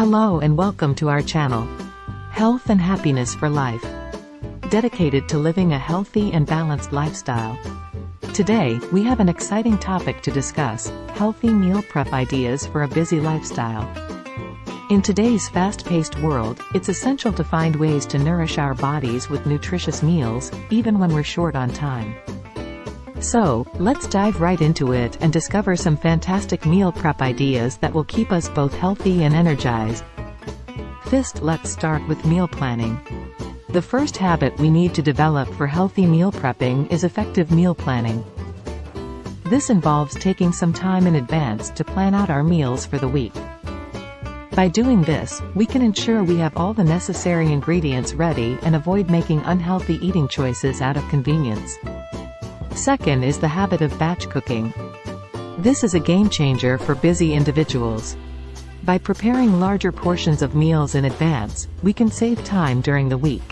Hello and welcome to our channel, Health and Happiness for Life, dedicated to living a healthy and balanced lifestyle. Today, we have an exciting topic to discuss: healthy meal prep ideas for a busy lifestyle. In today's fast-paced world, it's essential to find ways to nourish our bodies with nutritious meals, even when we're short on time. So, let's dive right into it and discover some fantastic meal prep ideas that will keep us both healthy and energized. First, let's start with meal planning. The first habit we need to develop for healthy meal prepping is effective meal planning. This involves taking some time in advance to plan out our meals for the week. By doing this, we can ensure we have all the necessary ingredients ready and avoid making unhealthy eating choices out of convenience. Second is the habit of batch cooking. This is a game changer for busy individuals. By preparing larger portions of meals in advance, we can save time during the week.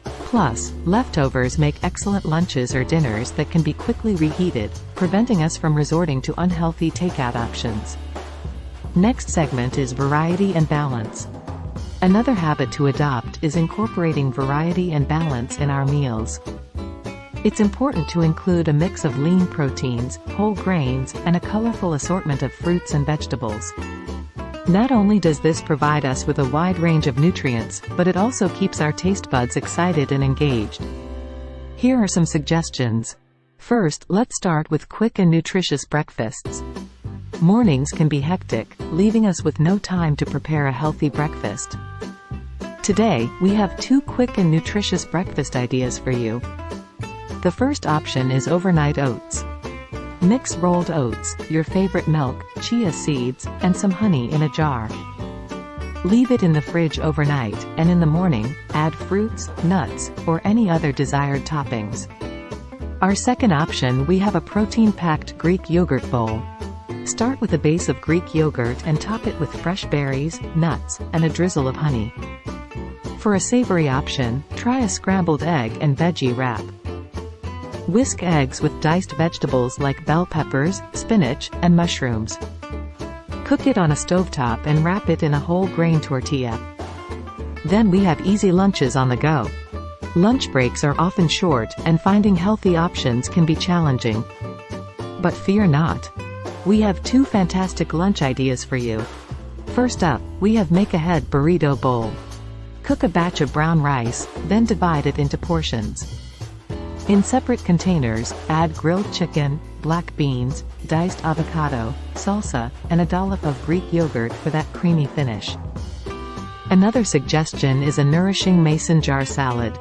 Plus, leftovers make excellent lunches or dinners that can be quickly reheated, preventing us from resorting to unhealthy takeout options. Next segment is variety and balance. Another habit to adopt is incorporating variety and balance in our meals. It's important to include a mix of lean proteins, whole grains, and a colorful assortment of fruits and vegetables. Not only does this provide us with a wide range of nutrients, but it also keeps our taste buds excited and engaged. Here are some suggestions. First, let's start with quick and nutritious breakfasts. Mornings can be hectic, leaving us with no time to prepare a healthy breakfast. Today, we have two quick and nutritious breakfast ideas for you. The first option is overnight oats. Mix rolled oats, your favorite milk, chia seeds, and some honey in a jar. Leave it in the fridge overnight, and in the morning, add fruits, nuts, or any other desired toppings. Our second option, we have a protein-packed Greek yogurt bowl. Start with a base of Greek yogurt and top it with fresh berries, nuts, and a drizzle of honey. For a savory option, try a scrambled egg and veggie wrap. Whisk eggs with diced vegetables like bell peppers, spinach, and mushrooms. Cook it on a stovetop and wrap it in a whole grain tortilla. Then we have easy lunches on the go. Lunch breaks are often short, and finding healthy options can be challenging. But fear not. We have two fantastic lunch ideas for you. First up, we have Make-Ahead Burrito Bowl. Cook a batch of brown rice, then divide it into portions. In separate containers, add grilled chicken, black beans, diced avocado, salsa, and a dollop of Greek yogurt for that creamy finish. Another suggestion is a nourishing mason jar salad.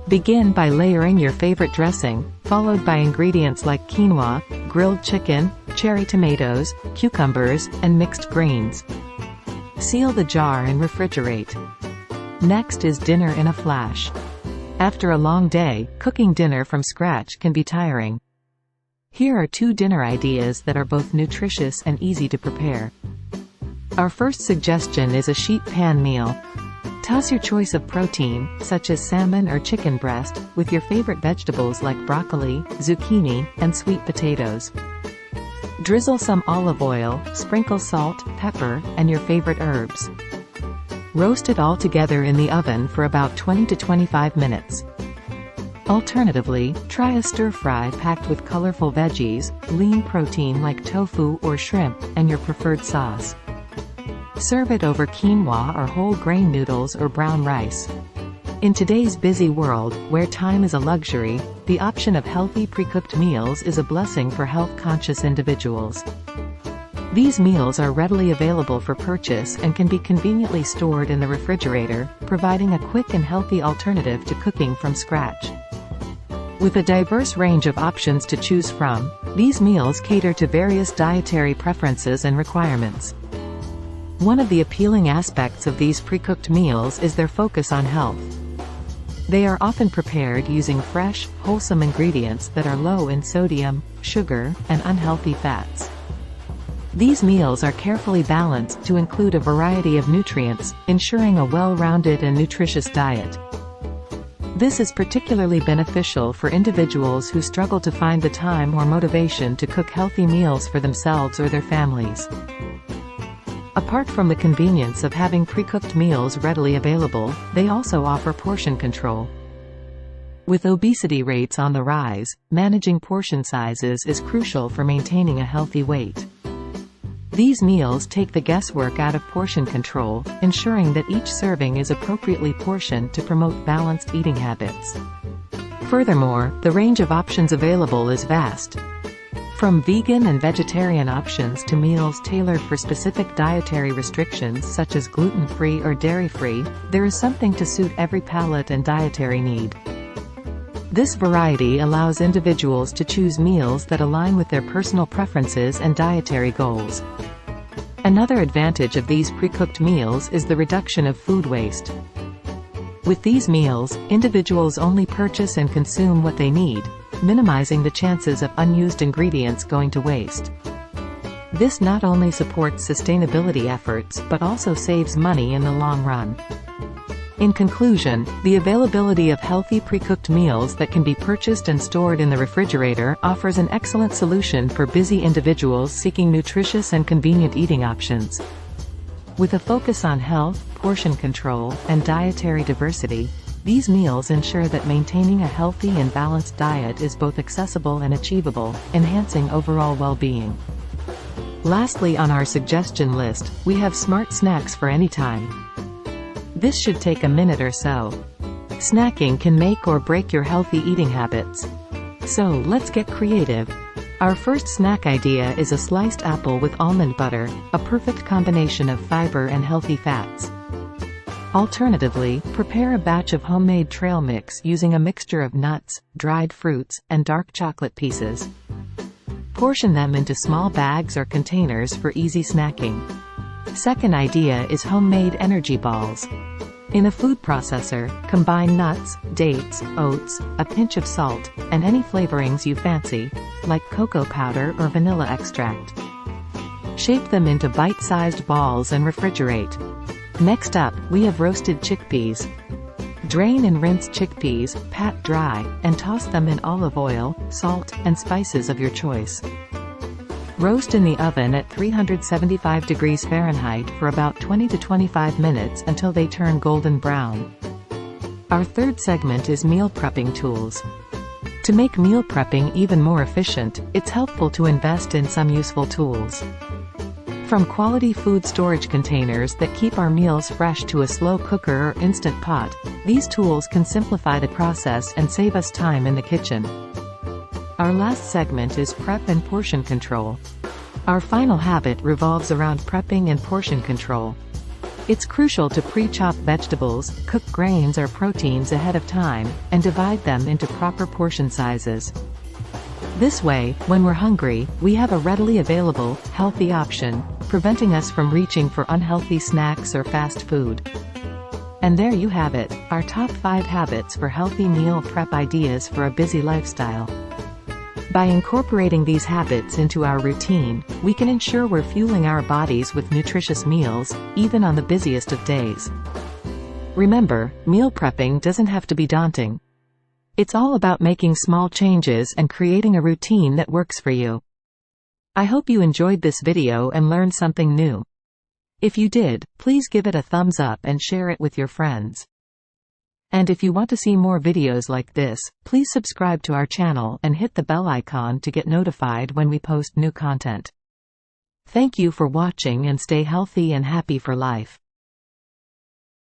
Begin by layering your favorite dressing, followed by ingredients like quinoa, grilled chicken, cherry tomatoes, cucumbers, and mixed greens. Seal the jar and refrigerate. Next is dinner in a flash. After a long day, cooking dinner from scratch can be tiring. Here are two dinner ideas that are both nutritious and easy to prepare. Our first suggestion is a sheet pan meal. Toss your choice of protein, such as salmon or chicken breast, with your favorite vegetables like broccoli, zucchini, and sweet potatoes. Drizzle some olive oil, sprinkle salt, pepper, and your favorite herbs. Roast it all together in the oven for about 20 to 25 minutes. Alternatively, try a stir-fry packed with colorful veggies, lean protein like tofu or shrimp, and your preferred sauce. Serve it over quinoa or whole grain noodles or brown rice. In today's busy world, where time is a luxury, the option of healthy pre-cooked meals is a blessing for health-conscious individuals. These meals are readily available for purchase and can be conveniently stored in the refrigerator, providing a quick and healthy alternative to cooking from scratch. With a diverse range of options to choose from, these meals cater to various dietary preferences and requirements. One of the appealing aspects of these pre-cooked meals is their focus on health. They are often prepared using fresh, wholesome ingredients that are low in sodium, sugar, and unhealthy fats. These meals are carefully balanced to include a variety of nutrients, ensuring a well-rounded and nutritious diet. This is particularly beneficial for individuals who struggle to find the time or motivation to cook healthy meals for themselves or their families. Apart from the convenience of having pre-cooked meals readily available, they also offer portion control. With obesity rates on the rise, managing portion sizes is crucial for maintaining a healthy weight. These meals take the guesswork out of portion control, ensuring that each serving is appropriately portioned to promote balanced eating habits. Furthermore, the range of options available is vast. From vegan and vegetarian options to meals tailored for specific dietary restrictions such as gluten-free or dairy-free, there is something to suit every palate and dietary need. This variety allows individuals to choose meals that align with their personal preferences and dietary goals. Another advantage of these pre-cooked meals is the reduction of food waste. With these meals, individuals only purchase and consume what they need, minimizing the chances of unused ingredients going to waste. This not only supports sustainability efforts but also saves money in the long run. In conclusion, the availability of healthy pre-cooked meals that can be purchased and stored in the refrigerator offers an excellent solution for busy individuals seeking nutritious and convenient eating options. With a focus on health, portion control, and dietary diversity, these meals ensure that maintaining a healthy and balanced diet is both accessible and achievable, enhancing overall well-being. Lastly on our suggestion list, we have smart snacks for any time. This should take a minute or so. Snacking can make or break your healthy eating habits. So let's get creative. Our first snack idea is a sliced apple with almond butter, a perfect combination of fiber and healthy fats. Alternatively, prepare a batch of homemade trail mix using a mixture of nuts, dried fruits, and dark chocolate pieces. Portion them into small bags or containers for easy snacking. Second idea is homemade energy balls. In a food processor, combine nuts, dates, oats, a pinch of salt, and any flavorings you fancy, like cocoa powder or vanilla extract. Shape them into bite-sized balls and refrigerate. Next up, we have roasted chickpeas. Drain and rinse chickpeas, pat dry, and toss them in olive oil, salt, and spices of your choice. Roast in the oven at 375 degrees Fahrenheit for about 20 to 25 minutes until they turn golden brown. Our third segment is meal prepping tools. To make meal prepping even more efficient, it's helpful to invest in some useful tools. From quality food storage containers that keep our meals fresh to a slow cooker or instant pot, these tools can simplify the process and save us time in the kitchen. Our last segment is prep and portion control. Our final habit revolves around prepping and portion control. It's crucial to pre-chop vegetables, cook grains or proteins ahead of time, and divide them into proper portion sizes. This way, when we're hungry, we have a readily available, healthy option, preventing us from reaching for unhealthy snacks or fast food. And there you have it, our top 5 habits for healthy meal prep ideas for a busy lifestyle. By incorporating these habits into our routine, we can ensure we're fueling our bodies with nutritious meals, even on the busiest of days. Remember, meal prepping doesn't have to be daunting. It's all about making small changes and creating a routine that works for you. I hope you enjoyed this video and learned something new. If you did, please give it a thumbs up and share it with your friends. And if you want to see more videos like this, please subscribe to our channel and hit the bell icon to get notified when we post new content. Thank you for watching and stay healthy and happy for life.